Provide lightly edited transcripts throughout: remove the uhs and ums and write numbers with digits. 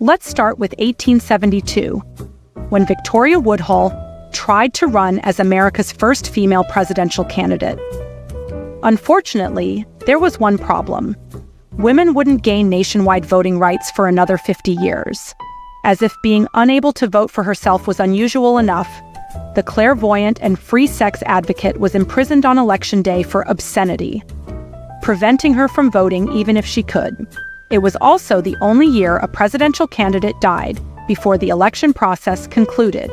Let's start with 1872, when Victoria Woodhull tried to run as America's first female presidential candidate. Unfortunately, there was one problem. Women wouldn't gain nationwide voting rights for another 50 years. As if being unable to vote for herself was unusual enough, the clairvoyant and free sex advocate was imprisoned on Election Day for obscenity, preventing her from voting even if she could. It was also the only year a presidential candidate died before the election process concluded.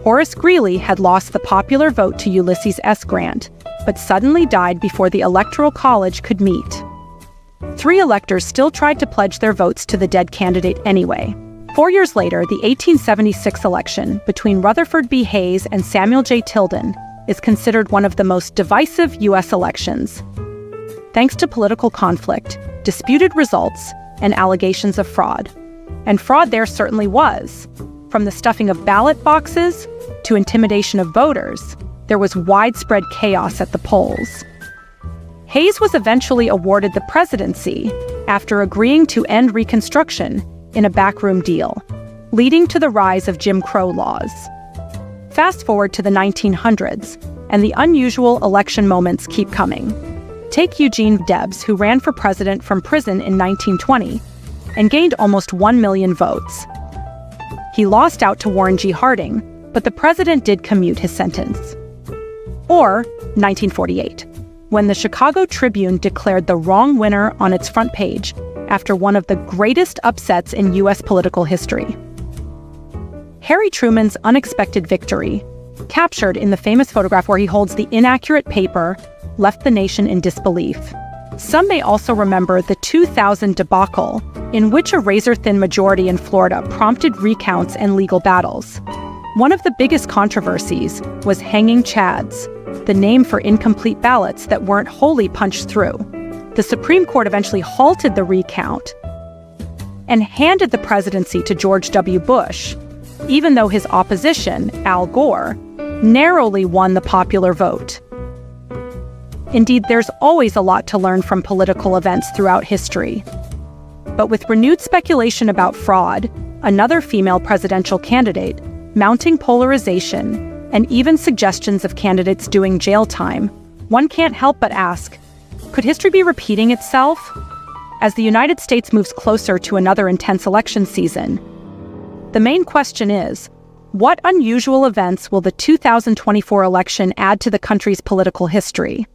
Horace Greeley had lost the popular vote to Ulysses S. Grant, but suddenly died before the Electoral College could meet. 3 electors still tried to pledge their votes to the dead candidate anyway. 4 years later, the 1876 election between Rutherford B. Hayes and Samuel J. Tilden is considered one of the most divisive U.S. elections, thanks to political conflict, disputed results, and allegations of fraud. And fraud there certainly was. From the stuffing of ballot boxes to intimidation of voters, there was widespread chaos at the polls. Hayes was eventually awarded the presidency after agreeing to end Reconstruction in a backroom deal, leading to the rise of Jim Crow laws. Fast forward to the 1900s, and the unusual election moments keep coming. Take Eugene Debs, who ran for president from prison in 1920 and gained almost 1 million votes. He lost out to Warren G. Harding, but the president did commute his sentence. Or 1948, when the Chicago Tribune declared the wrong winner on its front page after one of the greatest upsets in U.S. political history. Harry Truman's unexpected victory, captured in the famous photograph where he holds the inaccurate paper, left the nation in disbelief. Some may also remember the 2000 debacle, in which a razor-thin majority in Florida prompted recounts and legal battles. One of the biggest controversies was hanging chads, the name for incomplete ballots that weren't wholly punched through. The Supreme Court eventually halted the recount and handed the presidency to George W. Bush, even though his opposition, Al Gore, narrowly won the popular vote. Indeed, there's always a lot to learn from political events throughout history. But with renewed speculation about fraud, another female presidential candidate, mounting polarization, and even suggestions of candidates doing jail time, one can't help but ask, could history be repeating itself? As the United States moves closer to another intense election season, the main question is, what unusual events will the 2024 election add to the country's political history?